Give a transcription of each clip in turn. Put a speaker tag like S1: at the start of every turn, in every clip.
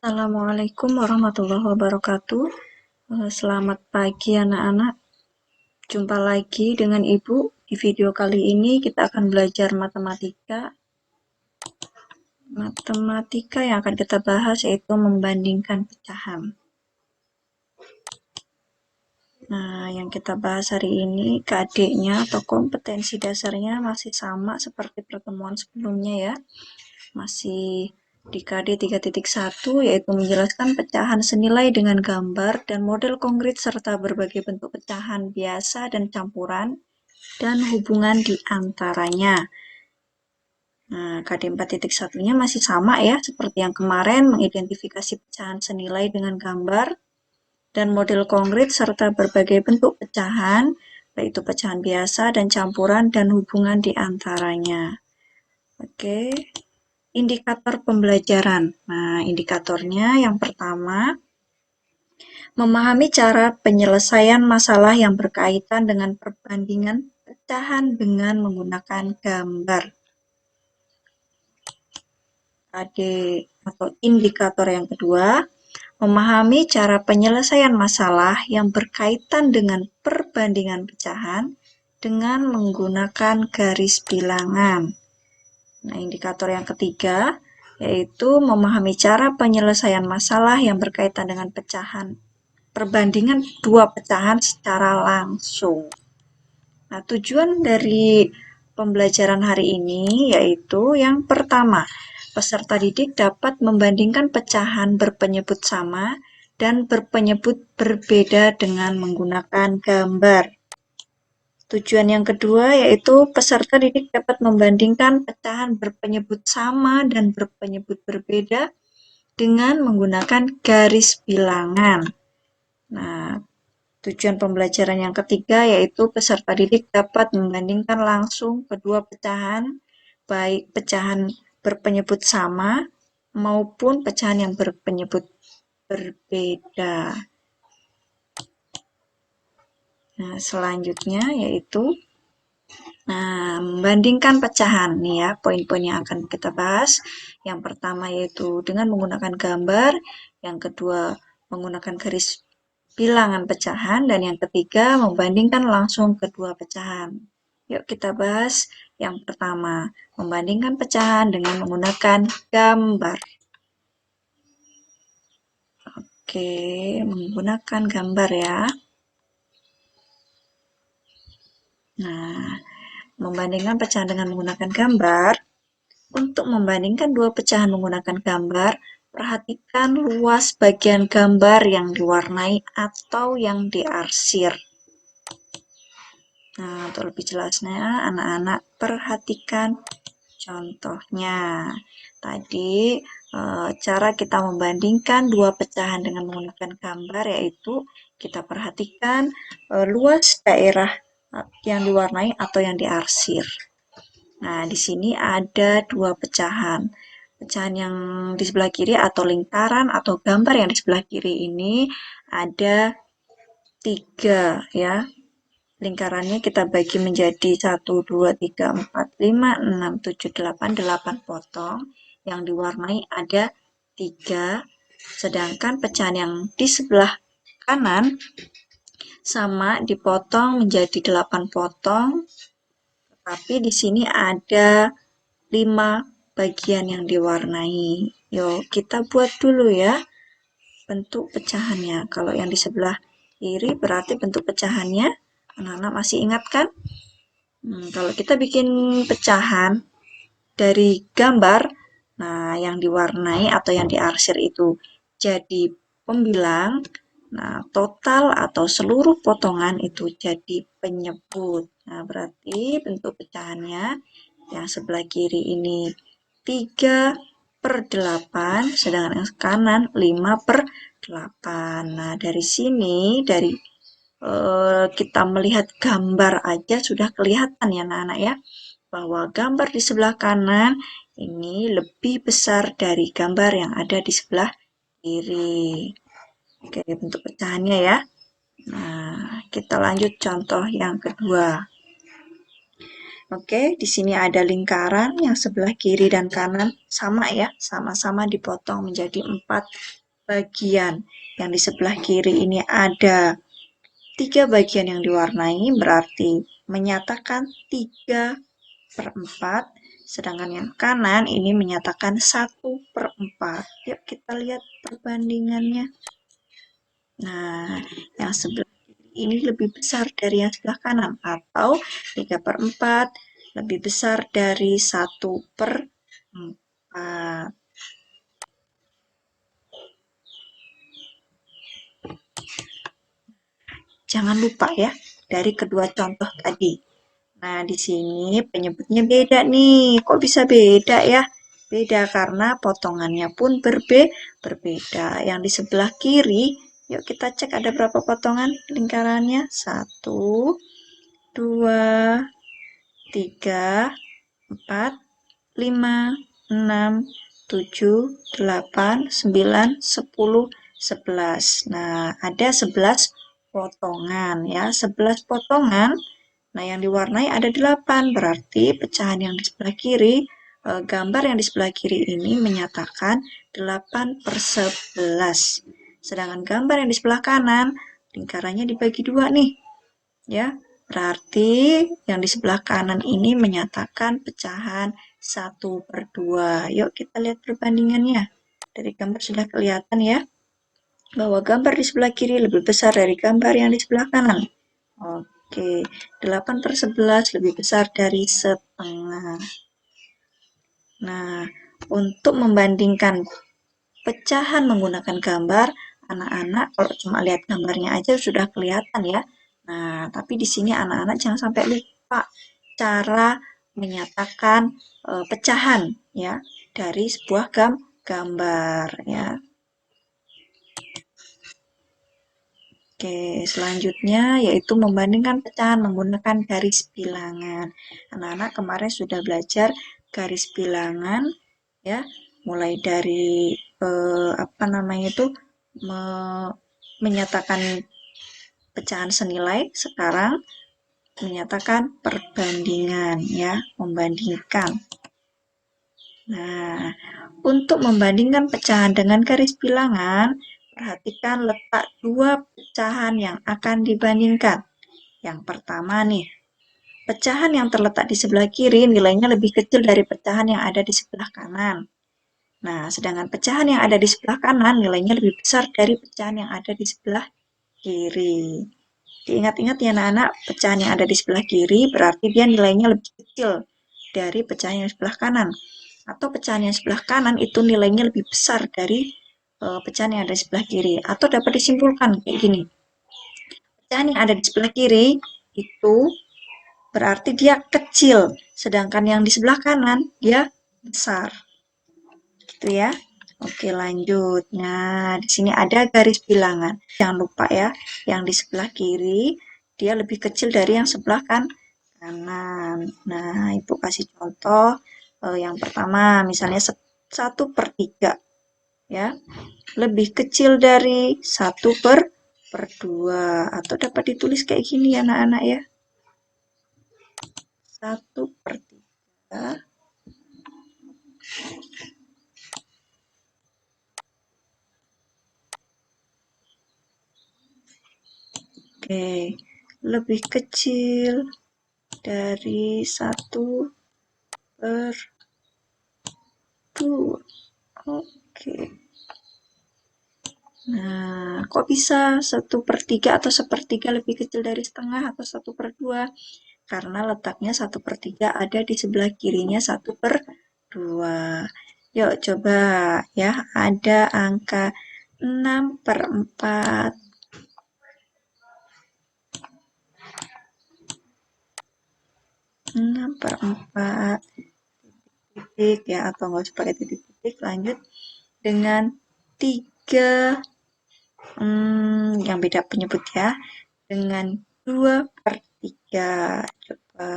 S1: Assalamualaikum warahmatullahi wabarakatuh. Selamat pagi anak-anak. Jumpa lagi dengan Ibu. Di video kali ini kita akan belajar matematika. Matematika yang akan kita bahas yaitu membandingkan pecahan. Nah, yang kita bahas hari ini KD-nya atau kompetensi dasarnya masih sama seperti pertemuan sebelumnya ya. Masih di KD 3.1 yaitu menjelaskan pecahan senilai dengan gambar dan model konkret serta berbagai bentuk pecahan biasa dan campuran dan hubungan di antaranya. Nah, KD 4.1-nya masih sama ya, seperti yang kemarin, mengidentifikasi pecahan senilai dengan gambar dan model konkret serta berbagai bentuk pecahan, yaitu pecahan biasa dan campuran dan hubungan di antaranya. Oke. Indikator pembelajaran. Nah, indikatornya yang pertama, memahami cara penyelesaian masalah yang berkaitan dengan perbandingan pecahan dengan menggunakan gambar. KD atau indikator yang kedua, memahami cara penyelesaian masalah yang berkaitan dengan perbandingan pecahan dengan menggunakan garis bilangan. Nah, indikator yang ketiga yaitu memahami cara penyelesaian masalah yang berkaitan dengan perbandingan dua pecahan secara langsung. Nah, tujuan dari pembelajaran hari ini yaitu yang pertama, peserta didik dapat membandingkan pecahan berpenyebut sama dan berpenyebut berbeda dengan menggunakan gambar. Tujuan yang kedua yaitu peserta didik dapat membandingkan pecahan berpenyebut sama dan berpenyebut berbeda dengan menggunakan garis bilangan. Nah, tujuan pembelajaran yang ketiga yaitu peserta didik dapat membandingkan langsung kedua pecahan, baik pecahan berpenyebut sama maupun pecahan yang berpenyebut berbeda. Nah, selanjutnya yaitu membandingkan pecahan nih ya, poin-poin yang akan kita bahas. Yang pertama yaitu dengan menggunakan gambar, yang kedua menggunakan garis bilangan pecahan, dan yang ketiga membandingkan langsung kedua pecahan. Yuk kita bahas yang pertama, membandingkan pecahan dengan menggunakan gambar. Oke, menggunakan gambar ya. Nah, membandingkan pecahan dengan menggunakan gambar. Untuk membandingkan dua pecahan menggunakan gambar, perhatikan luas bagian gambar yang diwarnai atau yang diarsir. Nah, untuk lebih jelasnya, anak-anak perhatikan contohnya. Tadi, cara kita membandingkan dua pecahan dengan menggunakan gambar yaitu kita perhatikan luas daerah yang diwarnai atau yang diarsir. Nah, di sini ada dua pecahan. Pecahan yang di sebelah kiri atau lingkaran atau gambar yang di sebelah kiri ini ada 3 ya. Lingkarannya kita bagi menjadi 1, 2, 3, 4, 5, 6, 7, 8, 8 potong. Yang diwarnai ada 3. Sedangkan pecahan yang di sebelah kanan sama dipotong menjadi 8 potong. Tapi di sini ada 5 bagian yang diwarnai. Yuk, kita buat dulu ya bentuk pecahannya. Kalau yang di sebelah kiri berarti bentuk pecahannya. Anak-anak masih ingat kan? Kalau kita bikin pecahan dari gambar, nah yang diwarnai atau yang diarsir itu jadi pembilang. Nah, total atau seluruh potongan itu jadi penyebut. Nah, berarti bentuk pecahannya yang sebelah kiri ini 3/8, sedangkan yang kanan 5/8. Nah, dari sini, dari kita melihat gambar aja sudah kelihatan ya anak-anak ya, bahwa gambar di sebelah kanan ini lebih besar dari gambar yang ada di sebelah kiri. Oke, bentuk pecahannya ya. Nah, kita lanjut contoh yang kedua. Oke, di sini ada lingkaran yang sebelah kiri dan kanan sama ya, sama-sama dipotong menjadi 4 bagian. Yang di sebelah kiri ini ada 3 bagian yang diwarnai, berarti menyatakan 3/4. Sedangkan yang kanan ini menyatakan 1/4. Yuk kita lihat perbandingannya. Nah, yang sebelah kiri ini lebih besar dari yang sebelah kanan, atau 3/4 lebih besar dari 1/4. Jangan lupa ya, dari kedua contoh tadi. Nah, di sini penyebutnya beda nih. Kok bisa beda ya? Beda karena potongannya pun berbeda. Yang di sebelah kiri, yuk kita cek ada berapa potongan lingkarannya. 1, 2, 3, 4, 5, 6, 7, 8, 9, 10, 11. Nah, ada 11 potongan ya. 11 potongan. Nah, yang diwarnai ada 8, berarti pecahan yang di sebelah kiri, gambar yang di sebelah kiri ini menyatakan 8/11. Sedangkan gambar yang di sebelah kanan, lingkarannya dibagi 2 nih. Ya, berarti yang di sebelah kanan ini menyatakan pecahan 1/2. Yuk kita lihat perbandingannya. Dari gambar sudah kelihatan ya, bahwa gambar di sebelah kiri lebih besar dari gambar yang di sebelah kanan. Oke, 8/11 lebih besar dari setengah. Nah, untuk membandingkan pecahan menggunakan gambar, anak-anak kalau cuma lihat gambarnya aja sudah kelihatan ya. Nah, tapi di sini anak-anak jangan sampai lupa cara menyatakan pecahan ya dari sebuah gambar ya. Oke, selanjutnya yaitu membandingkan pecahan menggunakan garis bilangan. Anak-anak kemarin sudah belajar garis bilangan ya, mulai dari apa namanya itu menyatakan pecahan senilai, sekarang menyatakan perbandingan ya, membandingkan. Nah, untuk membandingkan pecahan dengan garis bilangan, perhatikan letak 2 pecahan yang akan dibandingkan. Yang pertama nih, pecahan yang terletak di sebelah kiri nilainya lebih kecil dari pecahan yang ada di sebelah kanan. Nah, sedangkan pecahan yang ada di sebelah kanan nilainya lebih besar dari pecahan yang ada di sebelah kiri. Diingat-ingat ya anak-anak, pecahan yang ada di sebelah kiri berarti dia nilainya lebih kecil dari pecahan yang sebelah kanan. Atau pecahan yang sebelah kanan itu nilainya lebih besar dari pecahan yang ada di sebelah kiri. Atau dapat disimpulkan kayak gini. Pecahan yang ada di sebelah kiri itu berarti dia kecil, sedangkan yang di sebelah kanan dia besar. Gitu ya. Oke, lanjut. Nah, di sini ada garis bilangan. Jangan lupa ya, yang di sebelah kiri dia lebih kecil dari yang sebelah kanan. Nah, Ibu kasih contoh. Yang pertama, misalnya 1/3 ya, lebih kecil dari 1/2, atau dapat ditulis kayak gini ya anak-anak ya. 1/3 oke, lebih kecil dari 1/2. Oke. Nah, kok bisa 1/3 atau 1/3 lebih kecil dari setengah atau 1/2? Karena letaknya 1/3 ada di sebelah kirinya 1/2. Yuk coba ya, ada angka 6/4. 6/4 titik ya, atau nggak usah pakai titik-titik, lanjut dengan 3 yang beda penyebut ya, dengan 2/3. Coba.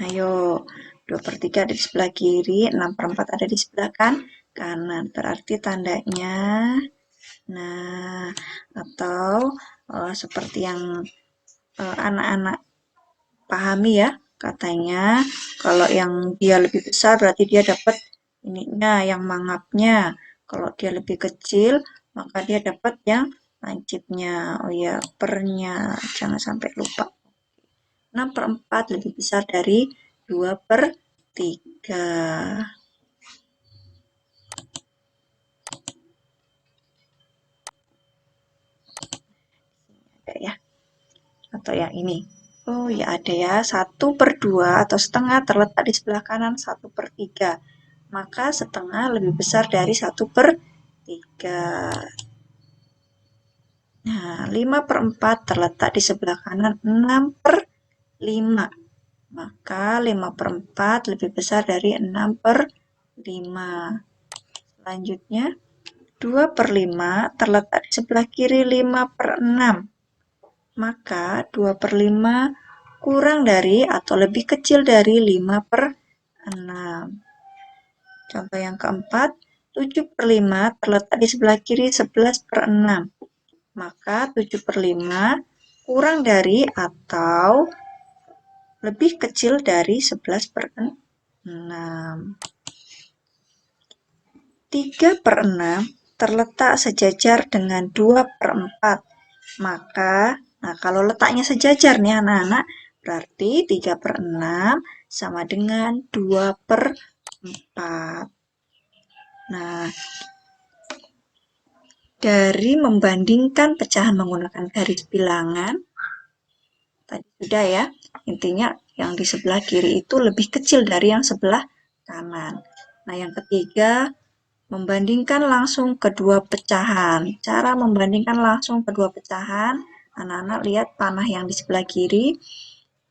S1: Ayo, 2/3 ada di sebelah kiri, 6/4 ada di sebelah kanan. Berarti tandanya Nah, atau seperti yang anak-anak pahami ya, katanya kalau yang dia lebih besar berarti dia dapat ininya, yang mangapnya. Kalau dia lebih kecil, maka dia dapat yang lancipnya. Oh ya, pernya, jangan sampai lupa. 6/4 lebih besar dari 2/3. Ada ya, atau yang ini. Oh ya ada ya, 1/2 atau setengah terletak di sebelah kanan 1/3. Maka setengah lebih besar dari 1/3. Nah, 5/4 terletak di sebelah kanan 6/5. Maka 5/4 lebih besar dari 6/5. Selanjutnya, 2/5 terletak di sebelah kiri 5/6. Maka 2/5 kurang dari atau lebih kecil dari 5/6. Contoh yang keempat, 7/5 terletak di sebelah kiri 11/6. Maka 7/5 kurang dari atau lebih kecil dari 11/6. 3/6 terletak sejajar dengan 2/4. Maka, nah kalau letaknya sejajar nih anak-anak, berarti 3/6 sama dengan 2/4. Nah, dari membandingkan pecahan menggunakan garis bilangan, tadi sudah ya, intinya yang di sebelah kiri itu lebih kecil dari yang sebelah kanan. Nah, yang ketiga, membandingkan langsung kedua pecahan. Cara membandingkan langsung kedua pecahan, anak-anak lihat panah yang di sebelah kiri.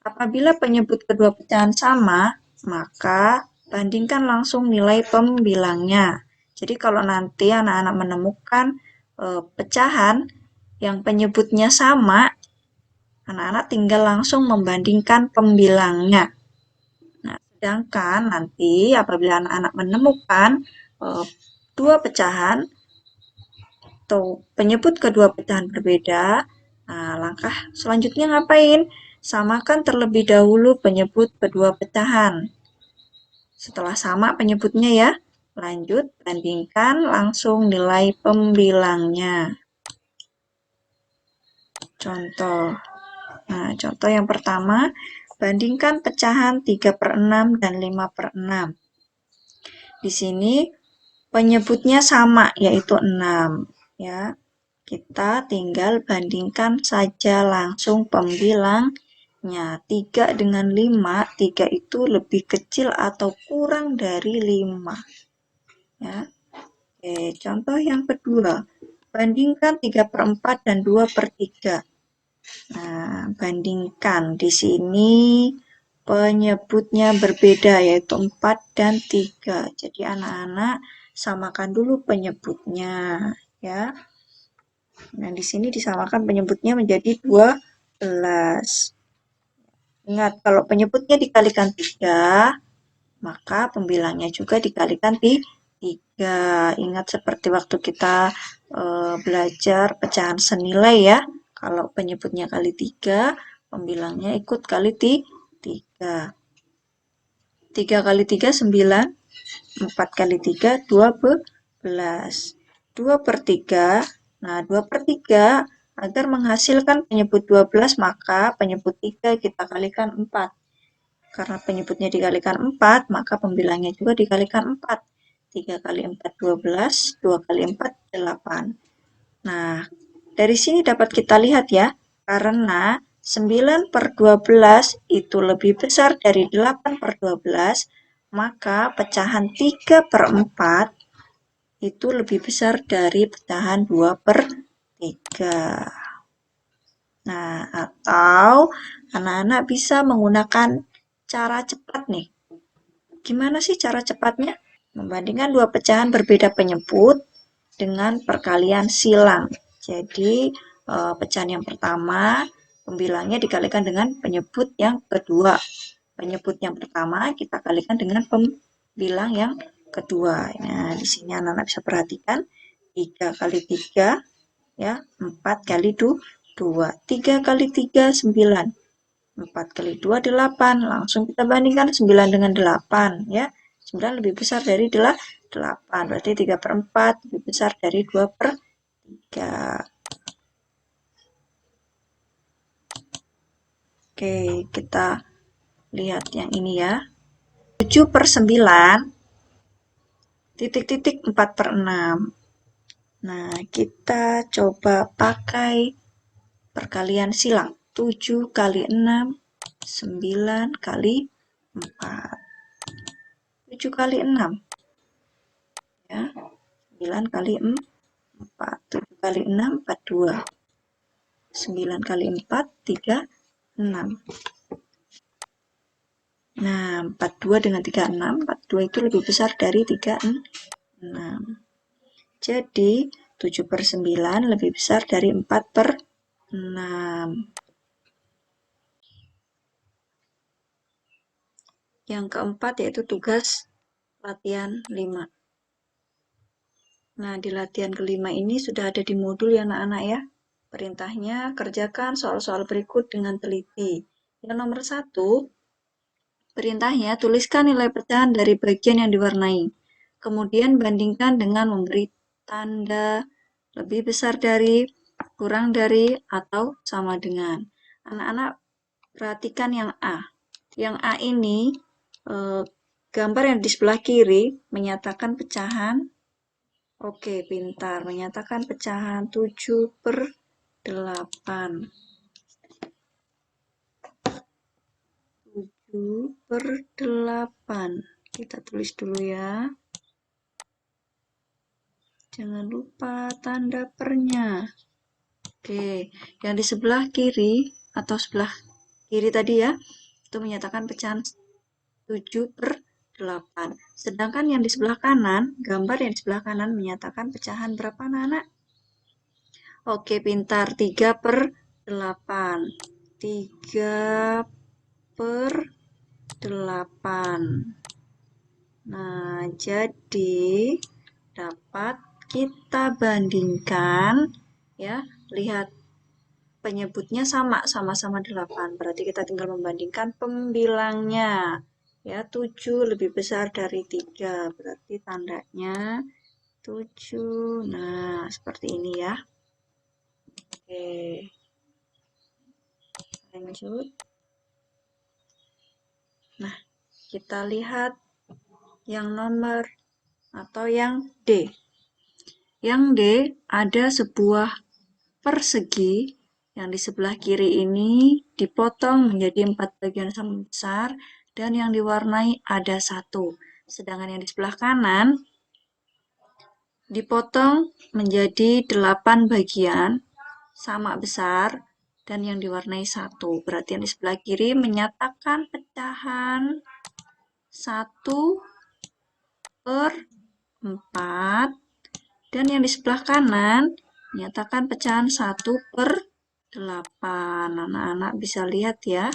S1: Apabila penyebut kedua pecahan sama, maka bandingkan langsung nilai pembilangnya. Jadi kalau nanti anak-anak menemukan pecahan yang penyebutnya sama, anak-anak tinggal langsung membandingkan pembilangnya. Nah, sedangkan nanti apabila anak-anak menemukan dua pecahan atau penyebut kedua pecahan berbeda, nah, langkah selanjutnya ngapain? Samakan terlebih dahulu penyebut kedua pecahan. Setelah sama penyebutnya ya, lanjut bandingkan langsung nilai pembilangnya. Contoh. Nah, contoh yang pertama, bandingkan pecahan 3/6 dan 5/6. Di sini penyebutnya sama, yaitu 6. Ya, kita tinggal bandingkan saja langsung pembilangnya. 3 dengan 5, 3 itu lebih kecil atau kurang dari 5. Ya. Oke, contoh yang kedua. Bandingkan 3/4 dan 2/3. Nah, bandingkan. Di sini penyebutnya berbeda, yaitu 4 dan 3. Jadi anak-anak samakan dulu penyebutnya. Ya. Nah, di sini disamakan penyebutnya menjadi 12. Ingat, kalau penyebutnya dikalikan 3, maka pembilangnya juga dikalikan 3. Ingat seperti waktu kita belajar pecahan senilai ya. Kalau penyebutnya kali 3, pembilangnya ikut kali 3. 3 kali 3, 9. 4 kali 3, 12. 2/3. Nah, 2/3 agar menghasilkan penyebut 12, maka penyebut 3 kita kalikan 4. Karena penyebutnya dikalikan 4, maka pembilangnya juga dikalikan 4. 3 kali 4, 12. 2 kali 4, 8. Nah, dari sini dapat kita lihat ya, karena 9/12 itu lebih besar dari 8/12, maka pecahan 3/4 itu lebih besar dari pecahan 2/3. Nah, atau anak-anak bisa menggunakan cara cepat nih. Gimana sih cara cepatnya? Membandingkan dua pecahan berbeda penyebut dengan perkalian silang. Jadi, pecahan yang pertama, pembilangnya dikalikan dengan penyebut yang kedua. Penyebut yang pertama kita kalikan dengan pembilang yang kedua. Nah, di sini anak-anak bisa perhatikan 3 kali 3, ya, 4 kali 2. 3 kali 3, 9. 4 kali 2, 8. Langsung kita bandingkan 9 dengan 8, ya. 9 lebih besar dari 8. Berarti 3 per 4 lebih besar dari 2 per 3. Oke, kita lihat yang ini ya. 7 per 9, titik-titik 4 per 6. Nah, kita coba pakai perkalian silang. 7 kali 6, 9 kali 4. 7 kali 6, ya. 9 kali 4. 7 kali 6, 42. 9 kali 4, 36. Nah, 42 dengan 36, 42 itu lebih besar dari 36. Jadi, 7 per 9 lebih besar dari 4 per 6. Yang keempat yaitu tugas latihan 5. Nah, di latihan kelima ini sudah ada di modul ya anak-anak ya. Perintahnya, kerjakan soal-soal berikut dengan teliti. Yang nomor 1, perintahnya, tuliskan nilai pecahan dari bagian yang diwarnai. Kemudian bandingkan dengan memberi tanda lebih besar dari, kurang dari, atau sama dengan. Anak-anak perhatikan yang A. Yang A ini, gambar yang di sebelah kiri menyatakan pecahan. Oke, pintar. Menyatakan pecahan 7 per 8. 7 per 8. Kita tulis dulu ya. Jangan lupa tanda pernya. Oke, yang di sebelah kiri atau sebelah kiri tadi ya, itu menyatakan pecahan 7 per 8. Sedangkan yang di sebelah kanan, gambar yang di sebelah kanan menyatakan pecahan berapa anak-anak? Oke, pintar. 3 per 8. 3 per 8. Nah, jadi dapat kita bandingkan ya. Lihat penyebutnya sama-sama 8. Berarti kita tinggal membandingkan pembilangnya. Ya, 7 lebih besar dari 3. Berarti tandanya 7. Nah, seperti ini ya. Oke. Lanjut. Nah, kita lihat yang nomor atau yang D. Yang D ada sebuah persegi yang di sebelah kiri ini dipotong menjadi 4 bagian sama besar dan yang diwarnai ada 1. Sedangkan yang di sebelah kanan dipotong menjadi 8 bagian sama besar dan yang diwarnai 1. Berarti yang di sebelah kiri menyatakan pecahan 1 per 4 dan yang di sebelah kanan menyatakan pecahan 1 per 8. Anak-anak bisa lihat ya,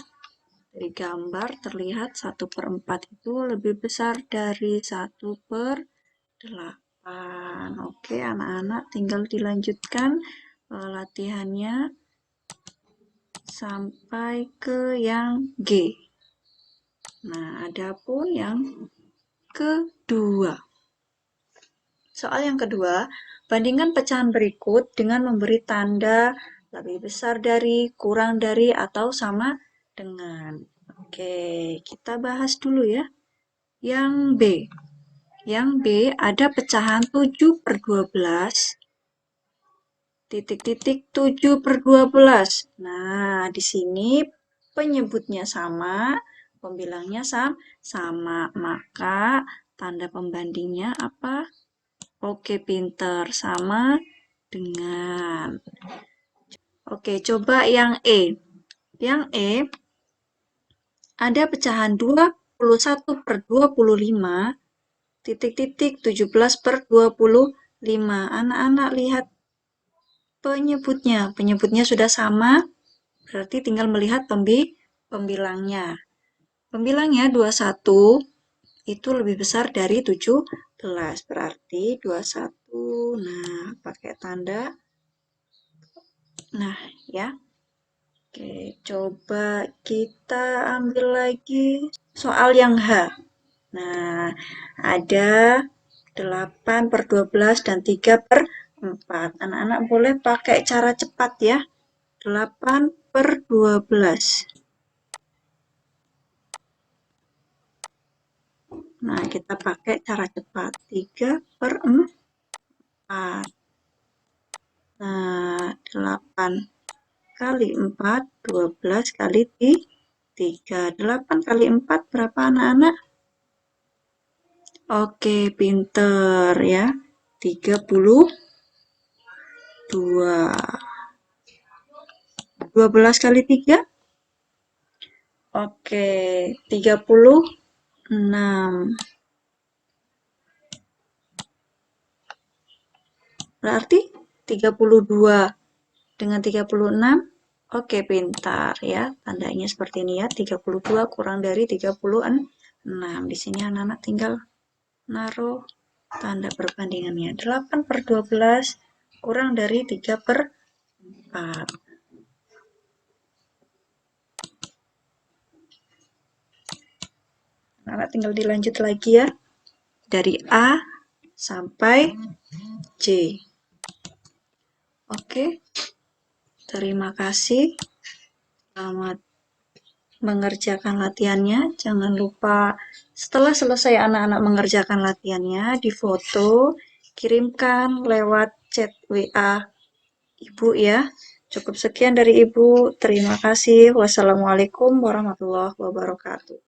S1: dari gambar terlihat 1 per 4 itu lebih besar dari 1 per 8. Oke, anak-anak tinggal dilanjutkan latihannya sampai ke yang G. Nah, adapun yang kedua. Soal yang kedua, bandingkan pecahan berikut dengan memberi tanda lebih besar dari, kurang dari, atau sama dengan. Oke, kita bahas dulu ya. Yang B. Yang B ada pecahan 7 per 12, titik-titik 7 per 12. Nah, di sini penyebutnya sama, pembilangnya sama. Maka tanda pembandingnya apa? Oke, pinter. Sama dengan. Oke, coba yang E. Yang E ada pecahan 21 per 25, titik-titik 17 per 25. Anak-anak lihat penyebutnya. Penyebutnya sudah sama, berarti tinggal melihat pembilangnya. Pembilangnya 21 itu lebih besar dari 17, berarti 21 Nah, pakai tanda. Nah, ya. Oke, coba kita ambil lagi soal yang H. Nah, ada 8 per 12 dan 3 per 4. Anak-anak boleh pakai cara cepat ya. 8 per 12. Nah, kita pakai cara cepat. 3 per 4. Nah, 8 kali 4, 12 kali 3. 8 kali 4 berapa anak-anak? Oke, pinter ya. 32. 12 kali 3? Oke, 36. Berarti 32 dengan 36. Oke, pintar ya. Tandanya seperti ini ya. 32 kurang dari 36. Di sini anak-anak tinggal naruh tanda perbandingannya. 8 per 12 kurang dari 3 per 4. Anak tinggal dilanjut lagi ya. Dari A sampai C. Oke. Terima kasih. Selamat mengerjakan latihannya. Jangan lupa setelah selesai anak-anak mengerjakan latihannya, difoto, kirimkan lewat chat WA Ibu ya. Cukup sekian dari Ibu. Terima kasih. Wassalamualaikum warahmatullahi wabarakatuh.